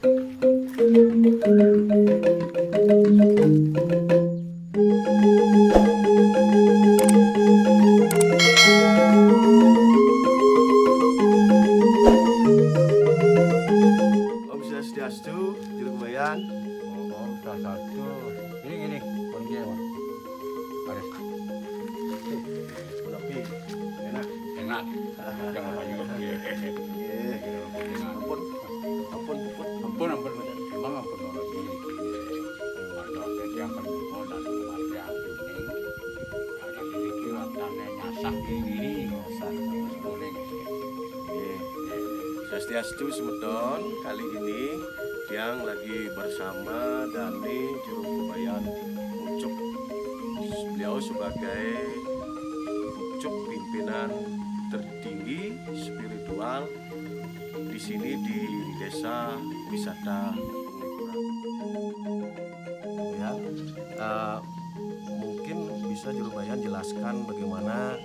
Om Swastiastu, Juru Kebayan. Om Swastiastu. Ini kunci harus Tapi enak. enak. Jangan banyak Ampun, ampun, puput. ampun memang ampun orang ini. Yang pendukung dan keluarga kuning. Ada diri watane nyasah diri nyasah boleh. Swastiastu Semedon, kali ini Tiang lagi bersama Dani Juru Kebayan Pucuk. Beliau sebagai pucuk pimpinan tertinggi spiritual di sini di Desa Wisata Penglipuran. Mungkin bisa Juru Kebayan jelaskan bagaimana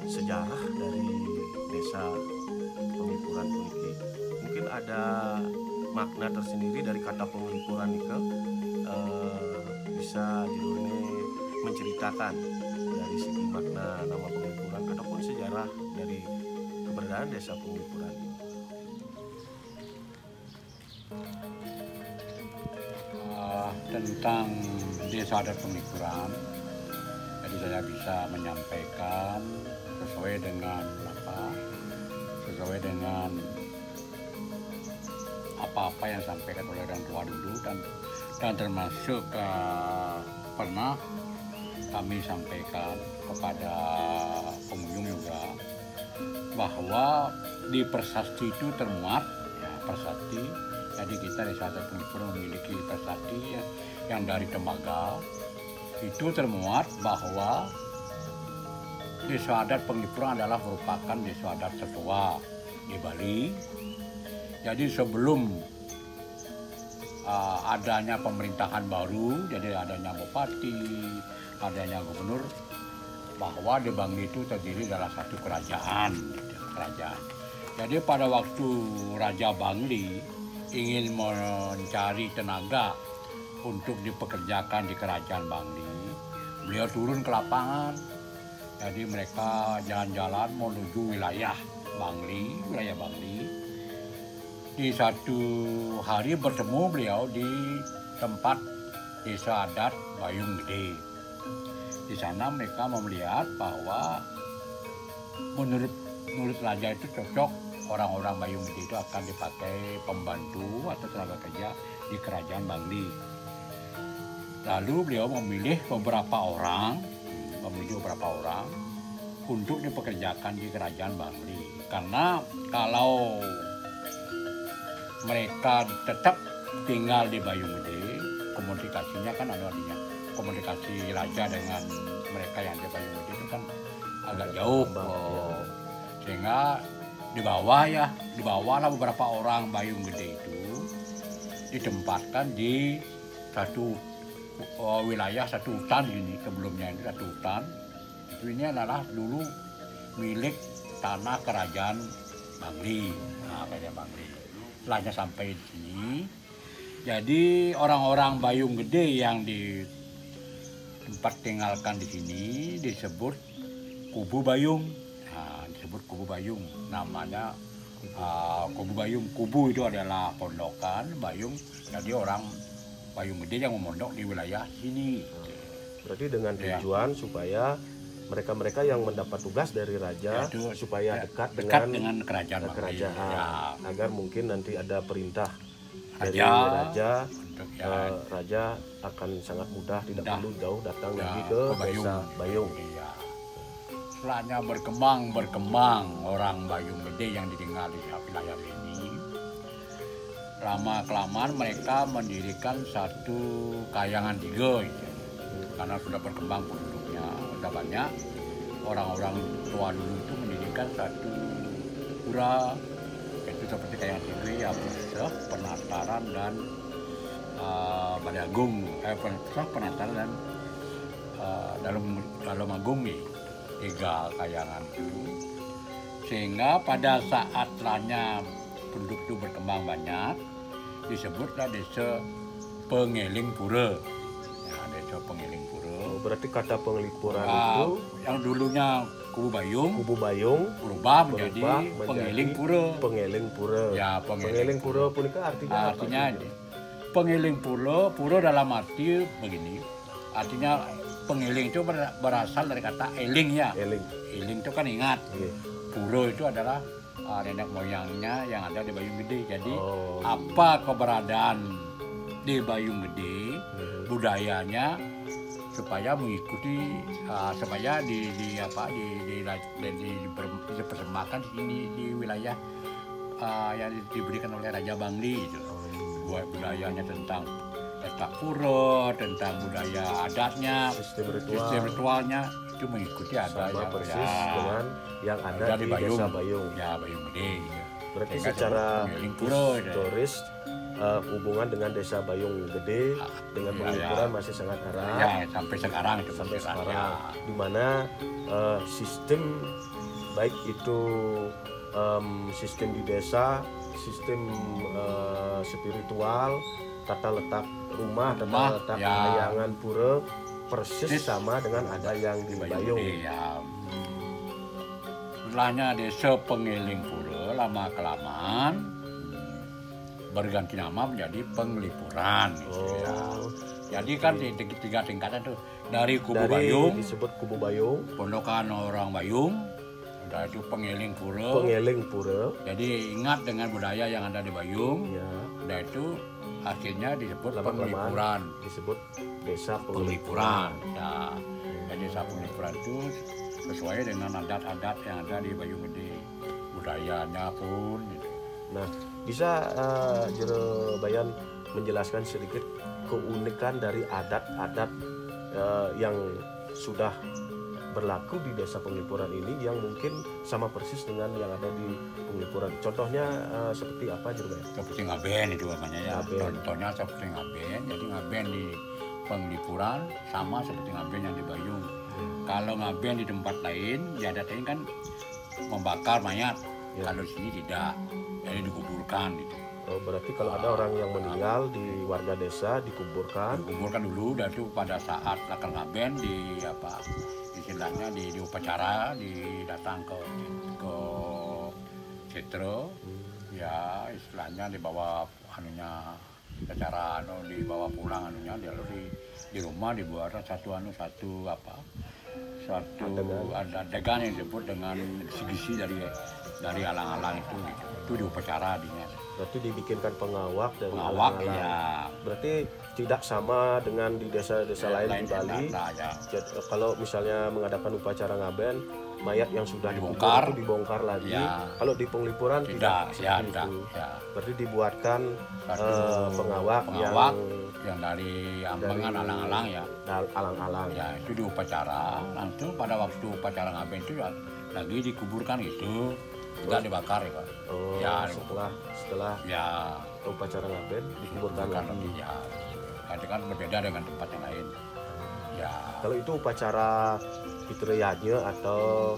sejarah dari Desa Penglipuran ini. Mungkin ada makna tersendiri dari kata penglipuran itu, bisa Juru ini menceritakan dari segi makna nama penglipuran ataupun sejarah dari keberadaan Desa Penglipuran. Tentang Desa Adat Penglipuran, jadi saya bisa menyampaikan sesuai dengan apa yang disampaikan oleh orang tua dulu dan termasuk pernah kami sampaikan kepada pengunjung juga bahwa di prasasti itu termuat prasasti. Jadi kita di Desa Adat Penglipuran memiliki prasasti yang dari Tembaga itu termuat bahwa Desa Adat Penglipuran adalah merupakan desa adat tertua di Bali. Jadi sebelum adanya pemerintahan baru, jadi adanya bupati, adanya gubernur, bahwa di Bangli itu terdiri adalah satu kerajaan. Jadi pada waktu Raja Bangli ingin mencari tenaga untuk dipekerjakan di kerajaan Bangli, beliau turun ke lapangan. Jadi mereka jalan-jalan menuju wilayah Bangli. Di satu hari bertemu beliau di tempat Desa Adat Bayung Gede. Di sana mereka melihat bahwa menurut raja itu cocok orang-orang Bayung Gede itu akan dipakai pembantu atau tenaga kerja di kerajaan Bangli. Lalu beliau memilih beberapa orang untuk dipekerjakan di kerajaan Bangli. Karena kalau mereka tetap tinggal di Bayung Gede, komunikasinya kan adanya komunikasi raja dengan mereka yang di Bayung Gede itu kan agak jauh, sehingga dibawalah beberapa orang Bayung Gede itu ditempatkan di satu wilayah, satu hutan ini. Sebelumnya ini satu hutan itu, ini adalah dulu milik tanah kerajaan Bangli. Kerajaan Bangli. Setelahnya sampai di sini, jadi orang-orang Bayung Gede yang di tempat tinggalkan di sini disebut Kubu Bayung. Disebut Kubu Bayung, namanya Kubu Bayung. Kubu itu adalah pondokan, Bayung jadi orang Bayung Gede yang memondok di wilayah sini. Berarti dengan tujuan supaya mereka-mereka yang mendapat tugas dari raja supaya dekat dengan kerajaan agar mungkin nanti ada perintah dari raja, raja akan sangat mudah, tidak perlu jauh datang lagi ke Desa Bayung. Setelahnya berkembang orang Bayung Gede yang ditinggal di wilayah ini. Lama-kelamaan mereka mendirikan satu kayangan tiga, karena sudah berkembang penduduknya, sudah banyak. Orang-orang tua dulu itu mendirikan satu pura, itu seperti kayangan tiga, ya penataran dan Balai Agung, penataran dan dalam agung nih, 3 kayangan itu. Sehingga pada saat setelahnya penduduk itu berkembang banyak, disebutlah desa Pengeling Pura. Ya, desa Pengeling Pura. Berarti kata Penglipuran Nah, itu yang dulunya Kubu Bayung berubah menjadi Pengeling Pura. Pengeling Pura. Ya, Pengeling Pura punika artinya apa? Artinya Pengeling Pura dalam arti begini. Artinya pengeling itu berasal dari kata eling ya. Eling itu kan ingat. Pura itu adalah nenek moyangnya yang ada di Bayung Gede. Jadi apa keberadaan di Bayung Gede, budayanya supaya mengikuti supaya dipersembahkan di wilayah yang diberikan oleh Raja Bangli itu. Buat budayanya tentang pesta pura, tentang budaya adatnya, sistem ritualnya itu mengikuti ada sama yang persis dengan yang ada di Desa Bayung. Ya, Bayung Gede. Berarti secara historis hubungan dengan Desa Bayung Gede dengan Penglipuran masih sangat erat. Ya, sampai sekarang itu. Sampai sekarang. Di mana sistem baik itu sistem di desa, sistem spiritual, tata letak rumah, tata letak layangan pura persis sama dengan ada yang di Bayung. Ya. Setelahnya Desa Pengeling Pura lama kelamaan berganti nama menjadi Penglipuran. Ya. Jadi kan di 3 tingkatan tuh dari Bayung disebut Kubu Bayung, Pondokan Orang Bayung, udah itu Pengeling Pura. Pengeling Pura. Jadi ingat dengan budaya yang ada di Bayung. Ya. Udah itu akhirnya disebut Penglipuran. Disebut Desa Penglipuran. Nah, Desa Penglipuran itu sesuai dengan adat-adat yang ada di Bayung Gede. Budayanya pun gitu. Nah, bisa Jero Bayan menjelaskan sedikit keunikan dari adat-adat yang sudah berlaku di Desa Penglipuran ini yang mungkin sama persis dengan yang ada di Penglipuran. Contohnya seperti apa Jero Bayan? Seperti ngaben itu namanya ya. Contohnya seperti ngaben. Jadi ngaben di Penglipuran sama seperti ngaben yang di Bayung. Kalau ngaben di tempat lain, di adat lain kan membakar mayat. Kalau di sini tidak. Jadi dikuburkan gitu. Berarti kalau ada orang yang meninggal di warga desa dikuburkan dulu, dan itu pada saat akan ngaben istilahnya di upacara datang ke Citro, ya istilahnya dibawa dibawa pulang lalu di rumah dibuat satu adegan yang disebut dengan gisi dari alang-alang itu di upacara dinya. Berarti dibikinkan pengawak dari alang-alang. Ya. Berarti tidak sama dengan di desa-desa lain di Bali. Jadi, kalau misalnya mengadakan upacara ngaben, mayat yang sudah dibongkar itu dibongkar lagi. Ya. Kalau di Penglipuran tidak seperti itu. Ya. Berarti dibuatkan pengawak yang dari ambengan alang-alang ya. Alang-alang. Ya, itu di upacara. Langsung pada waktu upacara ngaben itu lagi dikuburkan itu. Enggak dibakar ya, Pak. Ya, setelah ya upacara ngaben dikuburkan lagi. Ya. Itu kan berbeda dengan tempat yang lain. Ya. Kalau itu upacara fitriyahnya atau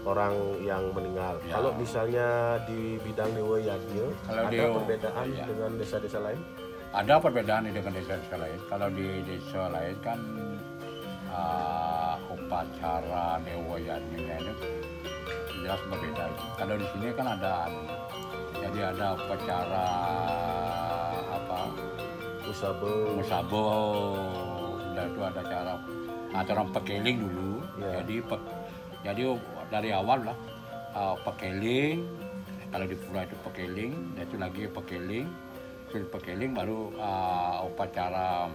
orang yang meninggal. Ya. Kalau misalnya di bidang dewa yagnya, ada perbedaan dengan desa-desa lain? Ada perbedaan dengan desa-desa lain. Kalau di desa lain kan upacara dewa yagnya itu jelas berbeda. Kalau di sini kan ada upacara Musabo, dan itu ada acara pekeling dulu. Ya. Jadi dari awal lah pekeling. Kalau di pura itu pekeling, dan itu lagi pekeling. Terus pekeling baru upacara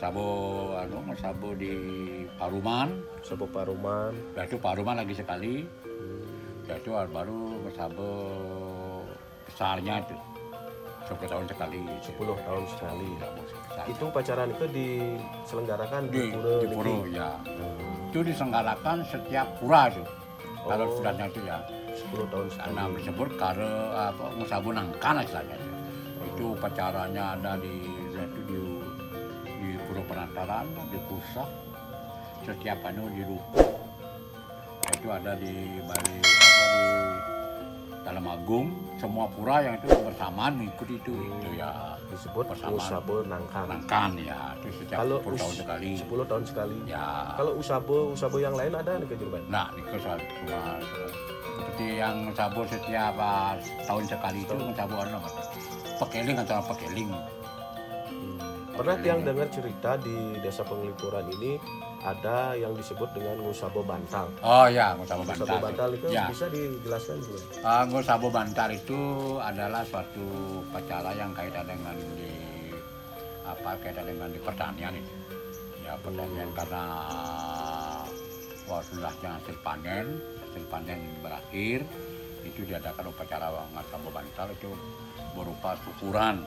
Musabo di Paruman. Musabo Paruman. Dan itu Paruman lagi sekali. Dan itu baru Musabo besarnya itu 10 tahun sekali. 10 tahun sekali. Itu upacara itu diselenggarakan di pura ya. Itu diselenggarakan setiap pura itu. Kalau sudahnya itu ya 10 tahun sekali. Karena disebut Musabo Nangkan istilahnya. Itu upacaranya ada di Pura Penantaran, di Pusat, setiap di Ruko. Itu ada di Bali Dalam Agung, semua pura yang itu bersamaan mengikuti itu ya disebut Usabo Nangkan. Nangkan ya, itu setiap 10 tahun sekali. 10 tahun sekali. Ya. Kalau Usabo yang lain ada nih Kak Jurban? Nah, itu cuma seperti yang Usabo setiap tahun sekali itu Usabo pekeling antara pekeling. Pernah yang dengar cerita di Desa Penglipuran ini ada yang disebut dengan Ngusabo Bantal. Oh ya, Ngusabo Bantal. Ngusabo Bantal itu ya. Bisa dijelaskan dulu. Ngusabo Bantal itu adalah suatu upacara yang kaitan dengan di pertanian itu. Ya, pertanian karena sudah hasil panen berakhir, itu diadakan upacara Ngusabo Bantal itu berupa syukuran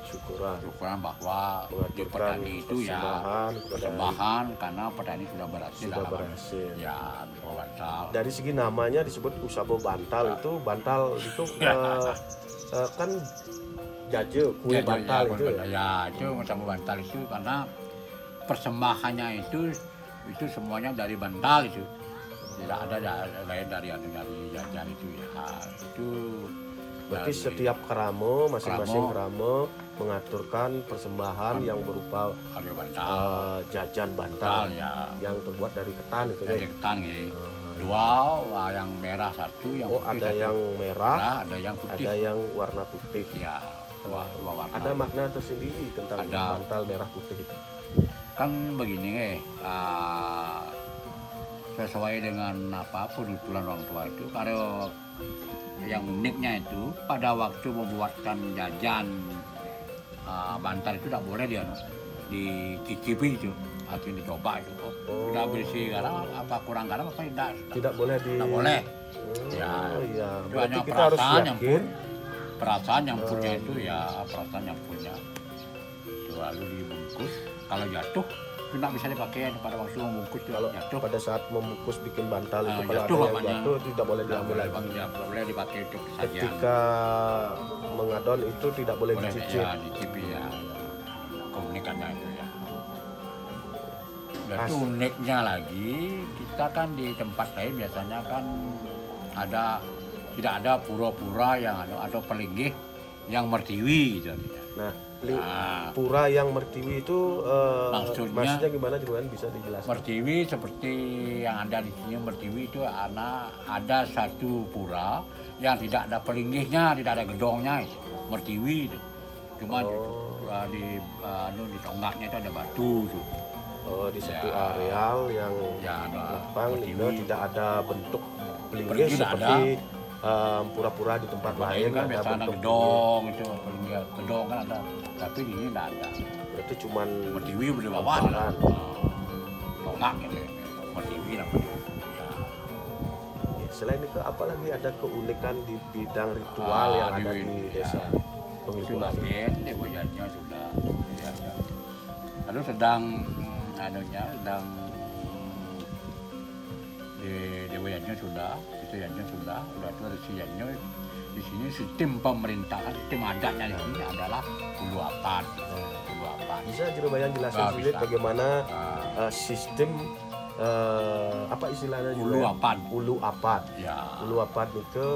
bahwa di petani itu ya persembahan karena petani sudah berhasil. Ya, Bantal. Dari segi namanya disebut Usabo Bantal itu kan jaje kue bantal itu ya. Ya, itu Usabo Bantal itu karena persembahannya itu semuanya dari bantal itu. Tidak ada lain dari jajan itu ya. Itu berarti setiap keramo, masing-masing keramo mengaturkan persembahan yang berupa jajan bantal ya. Yang terbuat dari ketan itu. Dari ketan ya. Dua, yang merah satu, yang putih ada satu. Yang merah, ada yang putih, ada yang warna putih. Ya, dua warna. Ada makna tersendiri tentang bantal merah putih itu. Kan begini sesuai dengan penuturan orang tua itu, kalau yang uniknya itu pada waktu membuatkan jajan bantal itu tidak boleh dicicipi itu atau dicoba itu. Tidak berisi garam apa kurang garam apa tidak boleh ya itu hanya perasaan yang punya itu ya perasaan yang punya selalu dibungkus. Kalau jatuh itu tidak bisa dipakai pada waktu membungkus. Kalau jatuh pada saat membungkus bikin bantal itu kalau jatuh, ada yang jatuh tidak boleh diambil lagi. Tidak boleh dipakai untuk sajian. Ketika mengadon itu tidak boleh dicicip. Ya, dicicipi ya. Keunikannya itu ya. Dan itu uniknya lagi, kita kan di tempat lain biasanya kan tidak ada pura-pura yang atau pelinggih yang mertiwi gitu. Nah, pura yang mertiwi itu maksudnya gimana juga kan bisa dijelaskan? Mertiwi seperti yang ada di sini, mertiwi itu ada satu pura yang tidak ada pelinggihnya, tidak ada gedongnya, mertiwi itu. Cuma di tonggaknya itu ada batu itu. Di satu areal yang lapang itu tidak ada bentuk pelinggih seperti pura-pura di tempat lain kan biasa ada gedong itu, gedong kan ada, tapi di ini tidak ada. Berarti cuman mertiwi di bawah tonggak gitu, mertiwi namanya. Selain itu apalagi ada keunikan di bidang ritual yang ada di desa Penglipuran? Dewayannya sudah. Lalu sedang dewayannya sudah, itu resiannya di sini sistem pemerintahan, sistem adatnya di sini adalah Ulu Apat. Bisa Jurban jelaskan sedikit bagaimana sistem apa istilahnya juga? Ulu Apat. Ya. Ulu Apat itu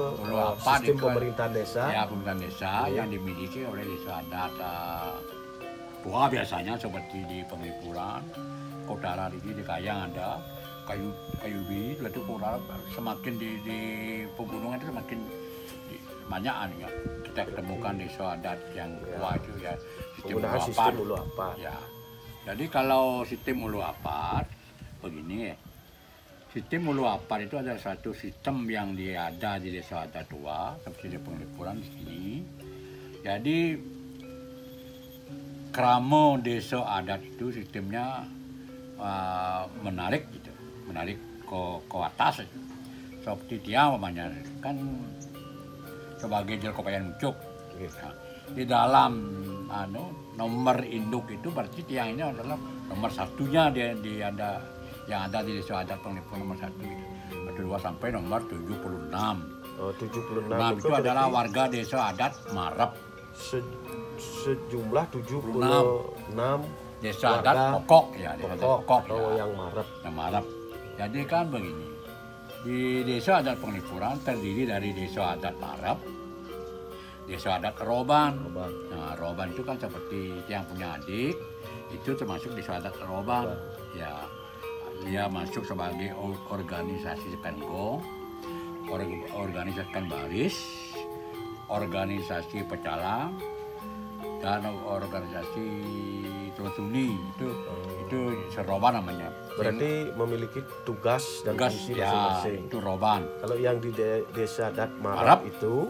sistem pemerintahan desa. Ya, pemerintahan desa yang dimiliki oleh desa adat tua biasanya seperti di Penglipuran, Kotara di Kayang ada, kayu bi, itu Kotara semakin di pegunungan itu semakin banyak ya. Kita ketemukan desa adat yang tua itu ya sistem Ulu Apat. Ya. Jadi kalau sistem Ulu Apat begini ya. Sistem Ulu Apat itu adalah satu sistem yang ada di desa adat tua seperti di Penglipuran di sini. Jadi kramo desa adat itu sistemnya menarik ke atas. Seperti tiang namanya kan sebagai Jelkopayan Mucuk. Nah, di dalam nomor induk itu berarti tiang ini adalah nomor satunya yang ada di desa adat Penglipuran nomor 1. Kedua sampai nomor 76. 76 itu adalah warga desa adat Marep. Sejumlah 76 desa adat pokok ya, yang Marep. Jadi kan begini, di desa adat Penglipuran terdiri dari desa adat Marep, desa adat Roban. Nah, Roban itu kan seperti yang punya adik, itu termasuk desa adat Roban. Ya, dia masuk sebagai organisasi Sekangkong, organisasi Baris, organisasi Pecalang, dan organisasi Tulutuni. Itu Roban namanya. Berarti memiliki tugas dan fungsi masing-masing. Itu Roban. Kalau yang di desa adat Marap itu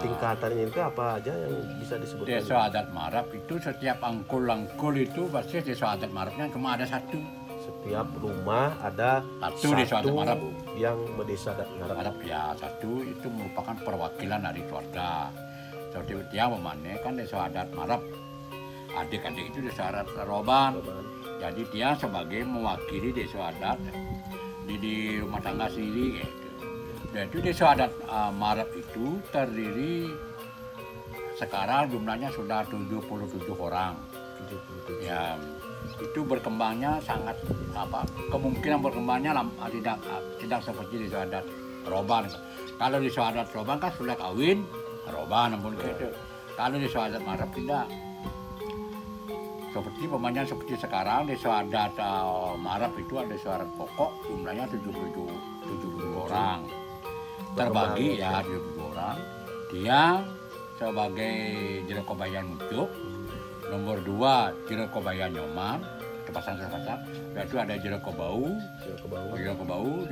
tingkatannya itu apa aja yang bisa disebutkan? Desa adat Marap itu setiap angkul itu pasti desa adat Marapnya cuma ada satu. Setiap rumah ada satu desa adat Marap yang berdesa adat Marap. Ya, satu itu merupakan perwakilan dari keluarga. Seperti dia memane kan desa adat Marap. Adik-adik itu desa adat Roban. Jadi dia sebagai mewakili desa adat di rumah tangga sendiri gitu. Dan itu desa adat Marap itu terdiri sekarang jumlahnya sudah 77 orang. 77. Ya, itu berkembangnya sangat kemungkinan berkembangnya tidak seperti desa adat Roban. Kalau desa adat Roban kan sudah kawin Roban namun gitu. Kalau desa adat Marap tidak. Seperti sekarang desa adat Marap itu ada desa adat pokok jumlahnya 77 orang. Terbagi ya 70 orang. Dia sebagai Jero Kobayan Mucuk, nomor 2 Jero Kobayan Nyoman, sepasang. Yaitu ada Jero Kobau Mucuk, Jero Kobau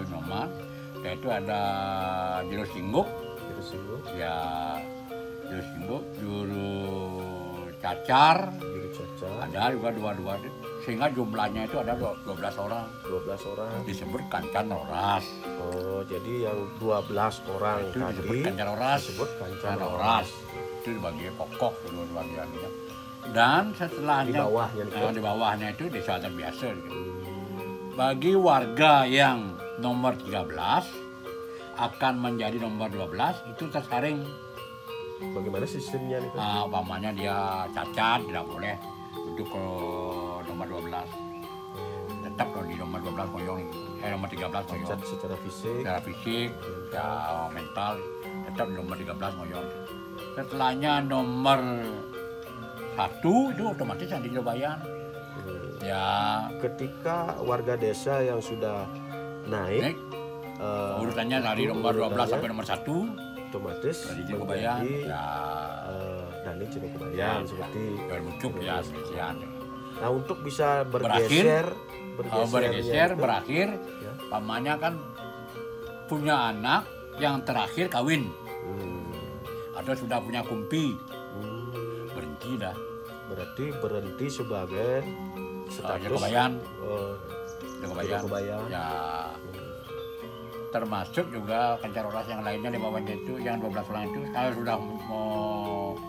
Nyoman. Yaitu ada Jero Singguk. Ya, Jero Singguk, Jero Cacar. Ada juga dua-dua. Sehingga jumlahnya itu ada 12 orang. 12 orang. Disebut Kancan Oras. Oh, jadi yang 12 orang itu tadi disebut Kancan Oras. Disebut Kancan Oras. Itu dibagi pokok dulu bagiannya. Dan setelahnya di bawahnya itu desa adat biasa gitu. Bagi warga yang nomor 13 akan menjadi nomor 12 itu tersaring. Bagaimana sistemnya nih? Umpamanya dia cacat tidak boleh duduk ke nomor 12. Tetap kalau di nomor 12 koyong, nomor 13 koyong. Cacat secara fisik, ya mental, tetap di nomor 13 koyong. Setelahnya nomor 1 itu otomatis yang di Jobayan. Ya. Ketika warga desa yang sudah naik urutannya dari nomor 12 sampai nomor 1 otomatis menjadi Dani Jero Kobayan seperti Mucuk ya sekian. Nah, untuk bisa bergeser berakhir pamannya kan punya anak yang terakhir kawin atau sudah punya kumpi berhenti dah. Berarti berhenti sebagai status Jero Kobayan. Ya. Termasuk juga Kancan Oras yang lainnya di bawahnya itu, yang 12 orang itu kalau sudah mau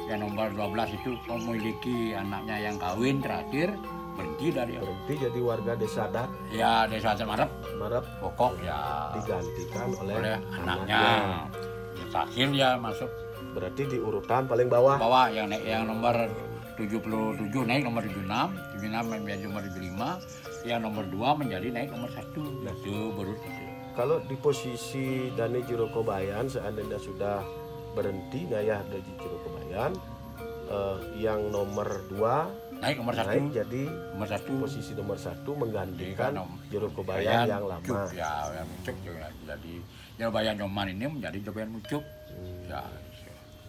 yang nomor 12 itu memiliki anaknya yang kawin terakhir berhenti jadi warga desa adat. Ya, desa adat Marap pokok ya digantikan oleh anaknya. Yang terakhir ya masuk. Berarti di urutan paling bawah. Yang nomor 77 naik nomor 76 menjadi nomor 75, yang nomor 2 menjadi naik nomor 1. Itu baru. Kalau di posisi Dani Jero Kobayan seandainya sudah berhenti ngayah dari Jero Kobayan, yang nomor 2 naik nomor 1 jadi nomor 1, posisi nomor 1 menggantikan Jero Kobayan yang lama. Ya, yang Mucuk jadi Jero Kobayan Nyoman ini menjadi Jero Kobayan Mucuk. Ya.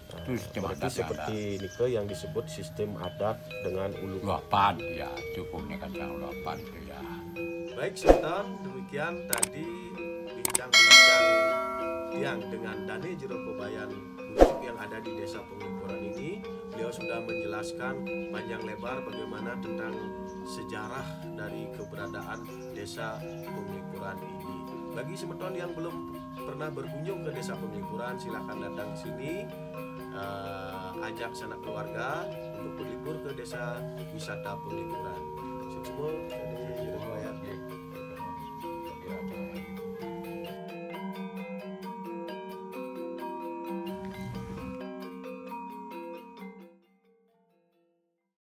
Itu sistem adat seperti Nike yang disebut sistem adat dengan ulupan. Ya, cukupnya kan yang ulupan itu ya. Baik, Sultan, demikian tadi bincang-bincang yang dengan Dani Jero Kobayan Mucuk yang ada di Desa Penglipuran ini. Beliau sudah menjelaskan panjang lebar bagaimana tentang sejarah dari keberadaan Desa Penglipuran ini. Bagi semeton yang belum pernah berkunjung ke Desa Penglipuran, silakan datang ke sini, ajak sanak keluarga untuk berlibur ke Desa Wisata Penglipuran. Sukses